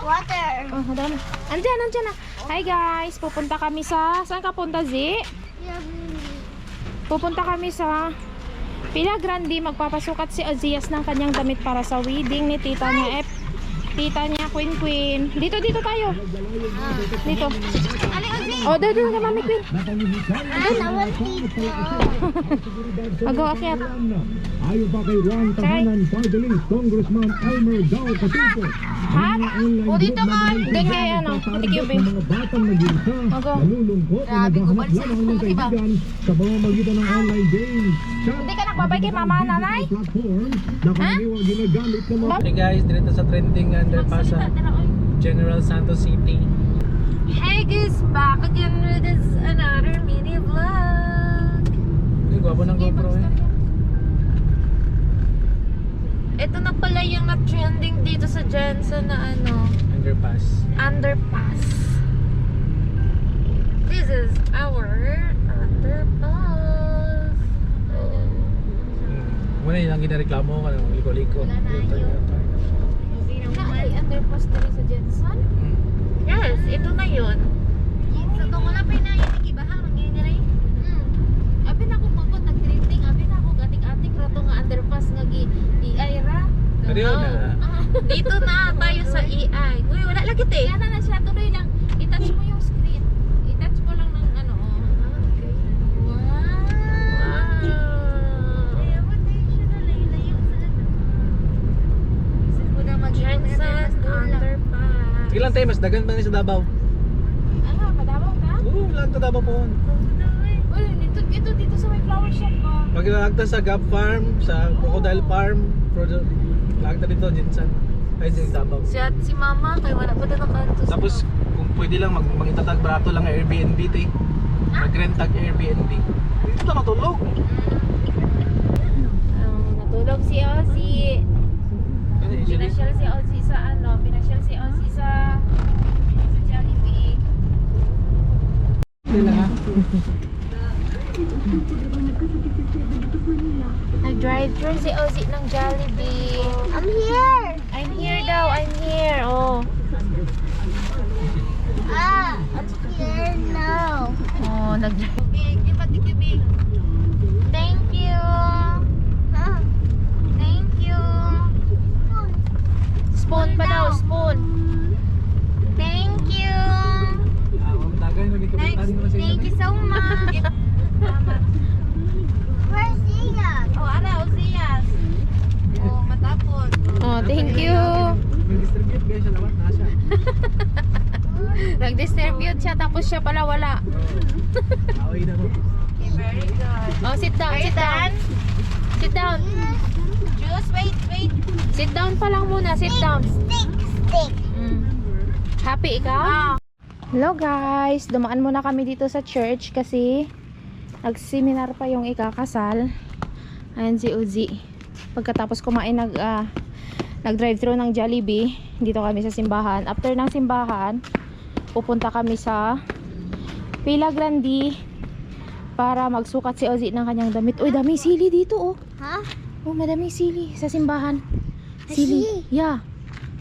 water. Oh, doon. Andyan na. Hi guys, pupunta kami sa... Saan ka punta, Zi? Pupunta kami sa Villa Grande. Magpapasukat si Ozias ng kanyang damit para sa wedding ni tita niya. Tita niya, Queen. Dito tayo. Dito. Oh, doon ka, Mami Queen. Doon naman dito. Mag-o-akyat. Ayon pa kay Juan Tahanan Pardalis, Congressman Elmer Gao Katupo. Ha? O dito ka. Hindi kay ano, hindi QB. Mga batang nag-iisa, nalulungkot na naghahanap lamang ng kaibigan sa pamamagitan ng online games. Hindi ka nagbabay kay mama, nanay? Platform na karaniwang ginagamit ng mga... Hey guys, dito sa trending underpass sa General Santos City. Hey guys, back again with this another mini vlog. Ay, gwapo ng GoPro eh. Ito na pala yung na-trending dito sa Jensen na ano, underpass. This is our underpass. Muna yun ang ginareklamo ko ng liko-liko. Ay, underpass na rin sa Jensen? Yes, ito na yun. So, kung wala pa na yung ikibahang, nangyay na rin. Abi na ako mangkot, nag-trending. Abi na ako gatik-atik rato nga underpass nga EI ra. Pero yun na. Dito na tayo sa EI. Uy, wala lagi te. Yan na siya, tuloy lang. I-touch mo yung screen. I-touch mo lang ng ano. Okay. Wow. Kaya mo tayo siya na layo-layo sa Isa ko na mag-Jensen underpass. Sige lang tayo, mas dagan pa rin sa Davao. Ano, padabaw ka? Oo, lang ka Davao po. Uy, dito sa may flower shop ka. Pag-ilagta sa Gap Farm, sa Crocodile Farm, lagta dito, Jinsan. Ay, din Davao. Si mama, kaya wala pa na nakanto. Tapos, kung pwede lang, mangitatag barato lang ang Airbnb, te. Mag-rent tag Airbnb. Dito na matulog. Natulog si Ozzy. Pinasyal si Ozzy sa ano, pinasyal si Ozzy sa Jollibee. Dila ha? Nag-drive-thru si Ozzy ng Jollibee. I'm here! I'm here daw, I'm here. Oh. I'm here now. Oh, nag-drive. Thank you. Thank you. Spoon pa daw, spoon. Thank you. Dagan, magkikapitan mo na sa Thank you so much. Where's Ian? Oh, ana, Ozias. Oh, matapos. Oh, thank you. Mag-distribute guys, siya lahat na siya. Nag-distribute siya tapos siya pala wala. Away na mo. Very good. Oh, sit down, sit down. Sit down. Juice, wait. Sit down pa lang muna, sit down. Stick. Happy ikaw? Hello guys, dumaan muna kami dito sa church kasi nag-seminar pa yung ikakasal. Ayan si Uzi. Pagkatapos kumain nag-drive-thru ng Jollibee, dito kami sa simbahan. After ng simbahan, pupunta kami sa Villa Grande para magsukat si Uzi ng kanyang damit. Uy, daming sili dito oh. Huh? Oh, madaming sili sa simbahan. Sili? Yeah.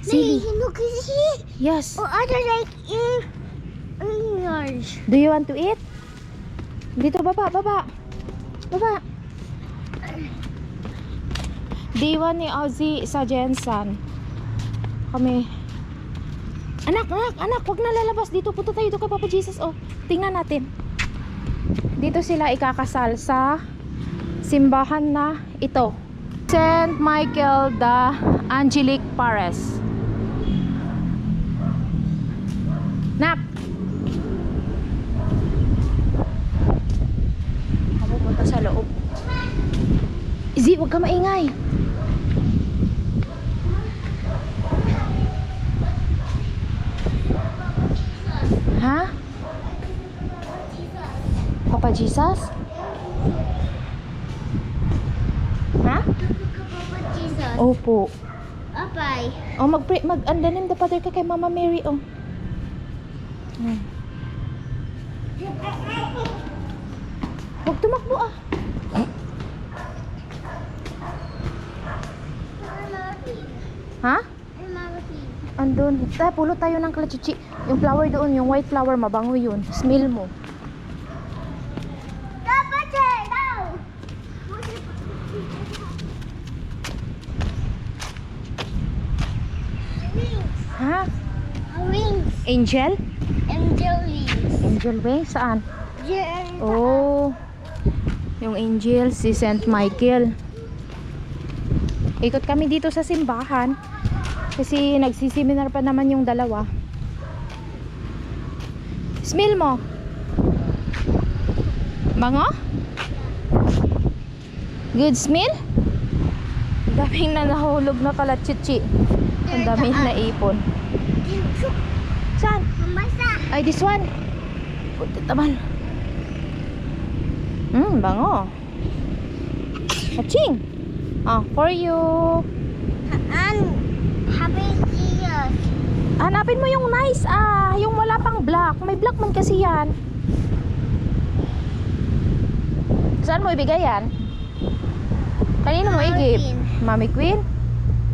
Sili. Look at here. Yes. Or other like ears. Do you want to eat? Dito, baba. Day 1 ni Ozzy sa Jensen. Kami. Anak, wag na lalabas. Dito, punta tayo kay Papa Jesus. Oh, tingnan natin. Dito sila ikakasal sa simbahan na ito. St. Michael the Angelic Pares. Nap! Ako punta sa loob. Izzy, huwag ka maingay. Ha? Papa Jesus? Ha? Papa Jesus. Opo. Apay. Oh, mag-andanim the Father ka kay Mama Mary, oh. Huwag tumakbo, ah. Ha? I'm Mama Pig. Andun. Pulot tayo ng klachichi. Yung flower doon, yung white flower, mabango yun. Smell mo. Ha? Wings. Angel? Angel wings. Angel wings? Saan? Yeah. Oh. Yung angel, si Saint Michael. Ikot kami dito sa simbahan. Kasi nagsiseminar pa naman yung dalawa. Smell mo. Bango? Good smell? Daming na nahulog na kalachichi. Ang daming naipon. Saan? Masa. Ay, this one. Puti taman. Bango. Aching. For you. Happy years. Hanapin mo yung nice, yung wala pang black. May black man kasi yan. Saan mo ibigay yan? Kanino mo i-give? Mami Queen?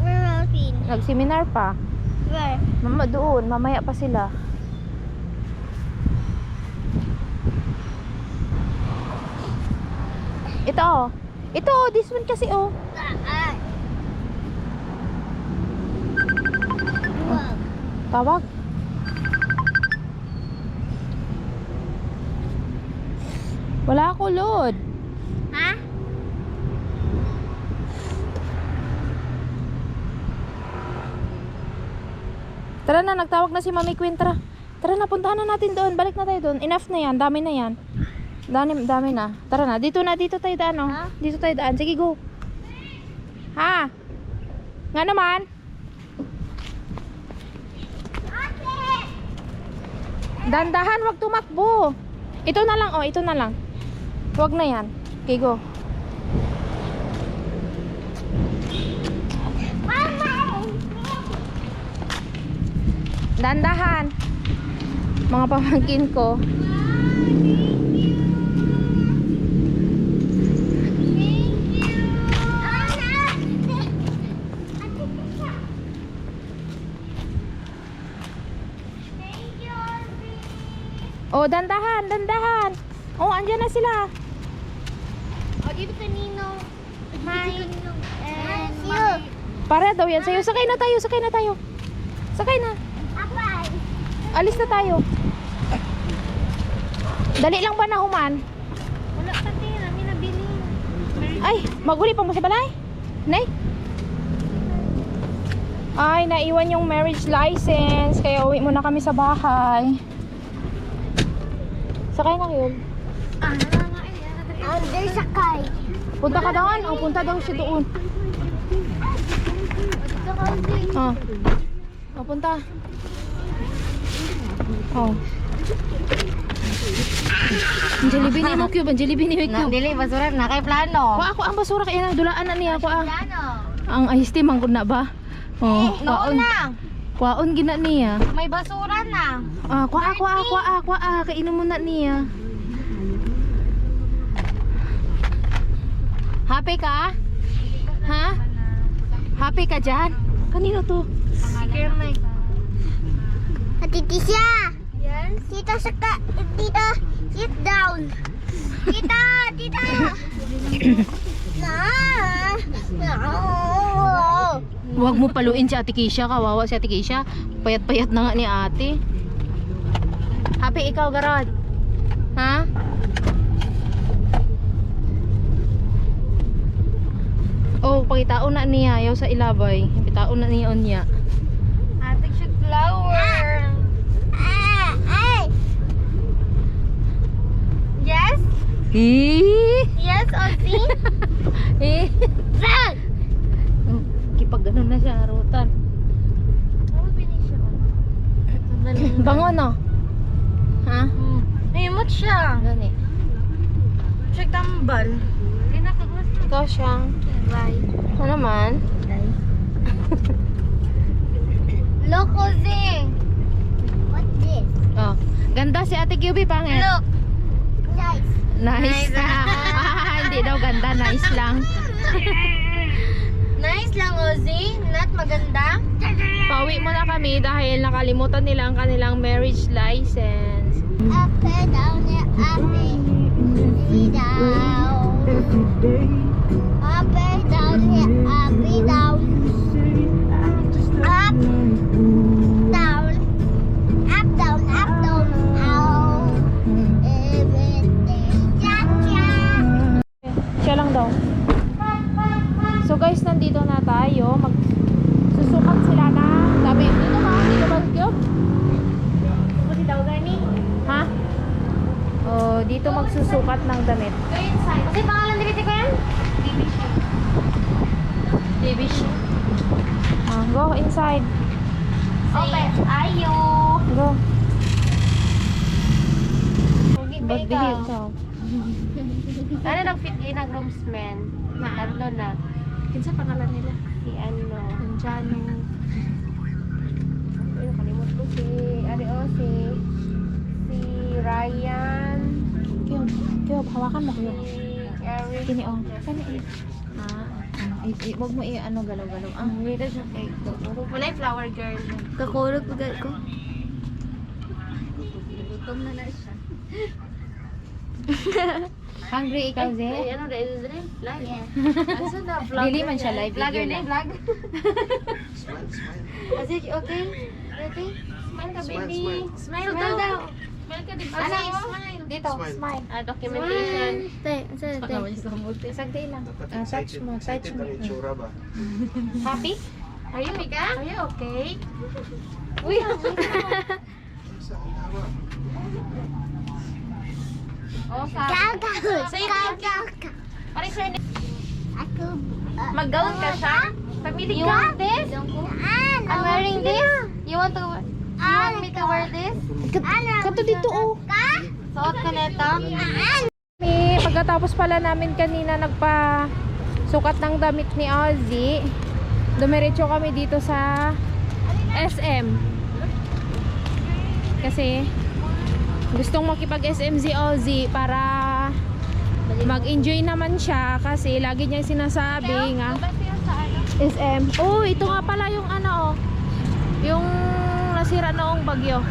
Where Queen? Nag-seminar pa. Where? Mama doon, mamaya pa sila. Ito oh. Ito oh, this one kasi oh. Tawag. Wala ako load. Ha? Tara na, nagtawag na si Mami Queen. Tara. Tara na, puntahan na natin doon. Balik na tayo doon. Enough na yan. Dami na yan. Dami na. Tara na. Dito tayo daan, oh. Dito tayo daan. Sige, go. Ha? Nga naman? Dandahan, wag tumakbo. Ito na lang, oh. Ito na lang. Wag na yan. Okay, go. Dandahan. Mga pamangkin ko. Oh, dandahan. Oh, andyan na sila. O, dito kanino. Mine. And you. Para daw yan sa'yo. Sakay na tayo. Sakay na. Alis na tayo. Dali lang ba na human? Wala pati. Nami nabili. Ay, maguli pa mo sa balay? Nay? Ay, naiwan yung marriage license. Kaya uwi muna kami sa bahay. Sakay na yun. Under sakay. Punta ka doon. O, punta daw siya doon. Dito ka ulit. O, punta. Oh. Jollibee ni mo cube, Jollibee ni mo cube. Dili, basura na kay plano. Ko ako ang basura kaya nang dulaan na niya ko ang. Plano. Ang ice tea mangkod na ba? Oh, Noon na. Kwaon gina niya. May basura na. Kwa kainom mo na niya. Happy ka? Ha? Happy ka dyan? Kanino to? Secure mic. Titi siya. Yes. Tita saka. Tita, sit down. Tita. Huwag mo paluin si Ate Keisha, kawawa si Ate Keisha. Payat-payat na nga ni ate. Happy ikaw, Garod? Ha? Oh, pagitaon na niya yaw sa ilabay. Pagitaon na niya niya. Ate siya flower. Yes? Yes, Ozzy? Saan? Kipag ganun na siya, narutan. Ano pinisyo? Bango no? Ha? Nahimot siya. Gani. Check tambal. Ikaw siyang. Bye. Ano naman? Look, Ozzy. What's this? Oh, ganda si Ate QB pangit. Look. Nice. Nice. Hindi daw ganda, nice lang. Nice lang, Ozzy. Not maganda. Pauwi muna kami dahil nakalimutan nila ang kanilang marriage license. Up and down, yeah, up and down. Up and down, yeah, up and down. Up, down, up, down, up, down, out. Everything, cha-cha. Siya lang daw. So guys, nandito na tayo. Magsusukat sila na damit. Dito ba? Dito ba? Ha? Oh, dito magsusukat ng damit. Kasi pangalan ni Biti ko yan? Divish. Go inside. Open. Ayo. Go. Ba't bihil ka? Ano nag-fit in ang groomsmen? Tatlo na. Kinsa pangalan nila? Si ano? Anjano. Ano kalimot ko si Ryan. Kaya, hawakan mo kayo. Si Eric. Kini oh. Kani eh. Wag mo ano galaw-galaw. Wait siya kay wala yung flower girl. Kakulog ko ko. Gutom na siya. Hungry ikaw, Ze? Ay, ano dahil live? Live? Asa na vlog? Dili man siya live Vlogger video na na. vlog. Asa okay? Okay? Smile ka baby. Smile daw. Smile ka dito. Ano? Smile. Dito, smile. Documentation. Te, Sagdi lang. Touch mo, touch mo. Happy? Are you ka? Are you okay? Uy! Oh, say Pare sir. Ako. Mag-gown ka siya? Family you want this? I'm wearing this. You want me to wear this? Kato dito oh. Suot ko nito. Pagkatapos pala namin kanina nagpa-sukat ng damit ni Ozzy, dumiretso kami dito sa SM. Kasi gustong makipag-SM si Ozzy para mag-enjoy naman siya kasi lagi niyang sinasabi nga SM. Oh, ito nga pala yung ano oh. Yung nasira noong bagyo.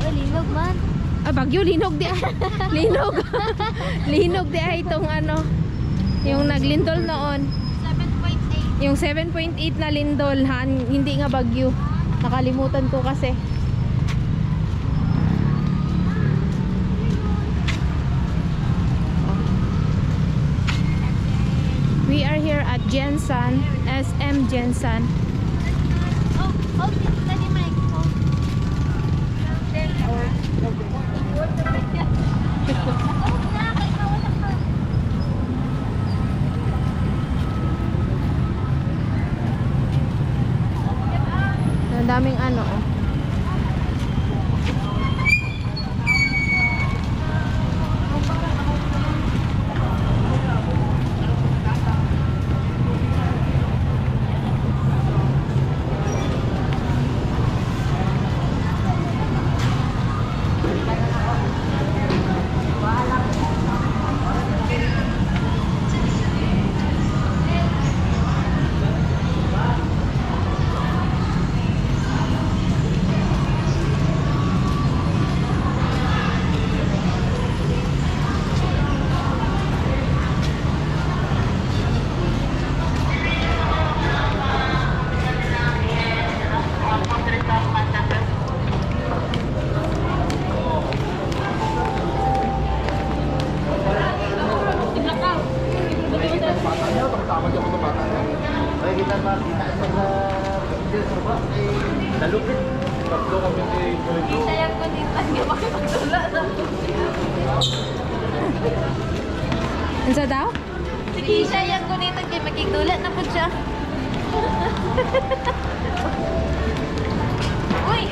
Oh, linog man. Ah, bagyo, linog di ay. Linog. Linog di ay itong ano. Yung naglindol noon. 7.8. Yung 7.8 na lindol, hindi nga bagyo. Nakalimutan ko kasi. We are here at Jensen, SM Jensen. Oh, tadi mic. Ang daming ano oh. Sayang ko dito. Hindi makipagtula na. Ano daw? Sige, sayang ko dito. Kaya makikdula na po siya. Uy!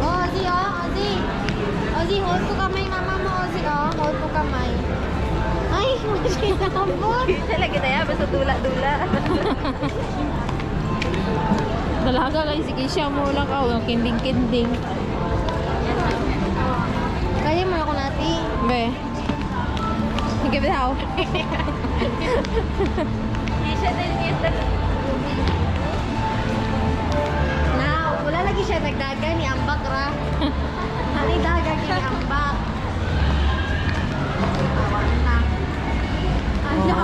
Ozzy, Ozzy. Ozzy, hold ko kamay mama mo, Ozzy, hold ko kamay. Ay, masinambot. Talaga na yan, basta dula-dula. Dalaga kayo, sige siya mo lang ka. Kinding-kinding. Kaya mo ako natin. Be. Sige ba daw? Now, wala lagi siya nagdaga ni ambak ra. Hani daga ni ambak. Awan na. Ano?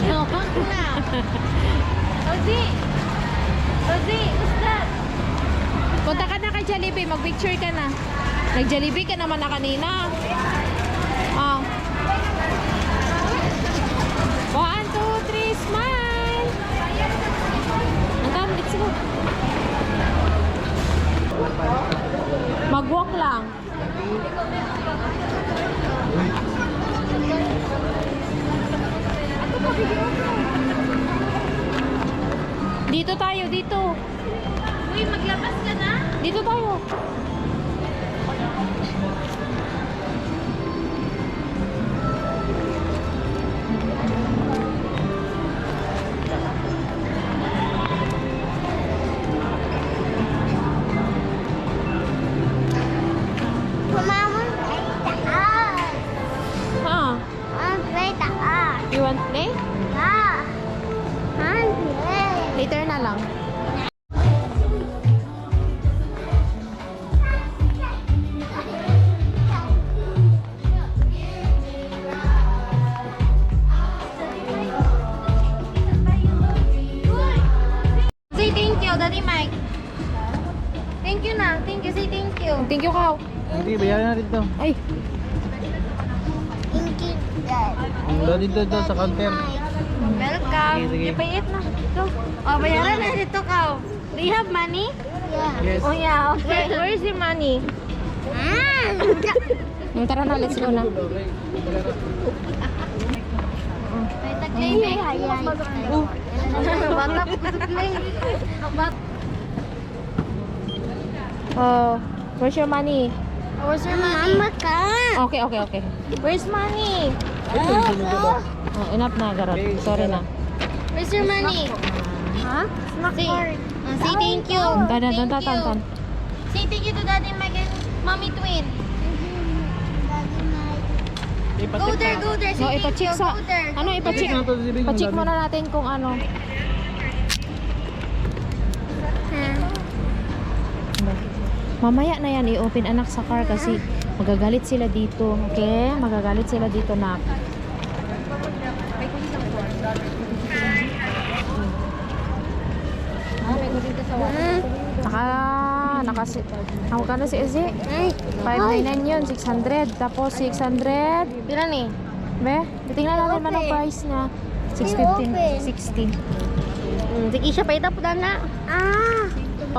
Nokak na. Rosie! Rosie, gusto? Punta ka na kay Jollibee, mag-picture ka na. Nag-Jollibee ka naman na kanina. Oh. 1, 2, 3, smile! Ang let's go. Mag-walk lang. Dito tayo, dito. Uy, maglabas ka na? Dito tayo. Ha? You want play? Later na lang. Say thank you, Daddy Mike. Thank you na. Thank you. Say thank you. Thank you, Kao. Hindi, bayaran na rin to. Ay, Dito sa counter. Welcome. Sige, sige. Ipait na. Go. Oh, bayaran na dito ka. Do you have money? Yes. Oh yeah, okay. where's your money? Tara na, let's go na. May taglay na. Bata po taglay. Oh, where's your money? Where's your money? Mama ka. Okay, okay, okay. Where's money? Oh, enough na, Garot. Sorry na. Where's your money? Ha? Say thank you. Tan. Say thank you to Daddy Mike and Mommy Twin. Go there, go there. Say No, thank ipacheck you. sa... Go there. Ano, ipacheck? Ipacheck muna natin kung ano. Mamaya na yan i-open anak sa car kasi magagalit sila dito. Okay? Magagalit sila dito na. Ako ka na si Izzy? 599 yun, 600. Tapos 600. Pila ni? Be, tingnan natin man ang price niya. 615, 60. Sige siya pa itap na.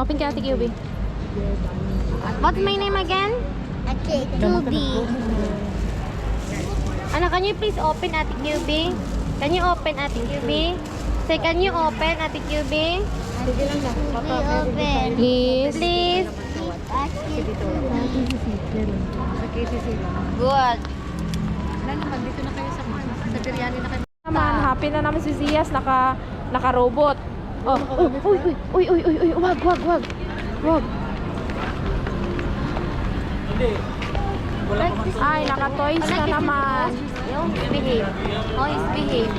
Open ka natin, QB. What's my name again? QB. Ano, can you please open Ate QB? Can you open Ate QB? Say, can you open Ate QB? Please. Please. Good. Naman, happy na naman si Zias, naka-robot. Oh, uy, wag. Wag. Ay, naka-toys na naman. Behave. Always behave.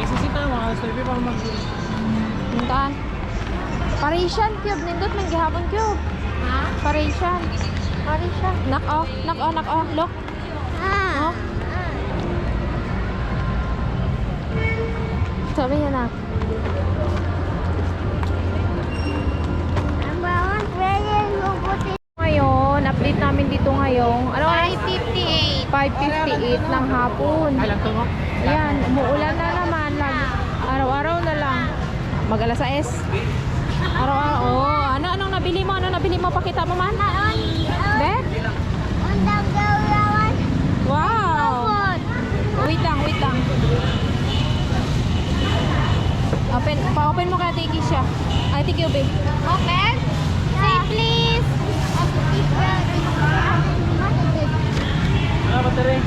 Isisita mga survey para mag... Muntaan. Parisian cube, nindot man gihapon cube. Ha? Parisian. Knock off. Look. Oh. Sabi niya na. Ngayon, update namin dito ngayong, ano? 5:58. 5:58 ng hapon. Ay, lang to mo? Ayan, umuulan na naman. Araw-araw na lang. Mag-alas 6. Araw-araw. Oh, anong nabili mo? Pakita mo man. Be? Wow. Wait lang. Pa-open mo kaya Tiki siya. Ay, Tiki Ube. Open. Say please. Ano ba ito rin?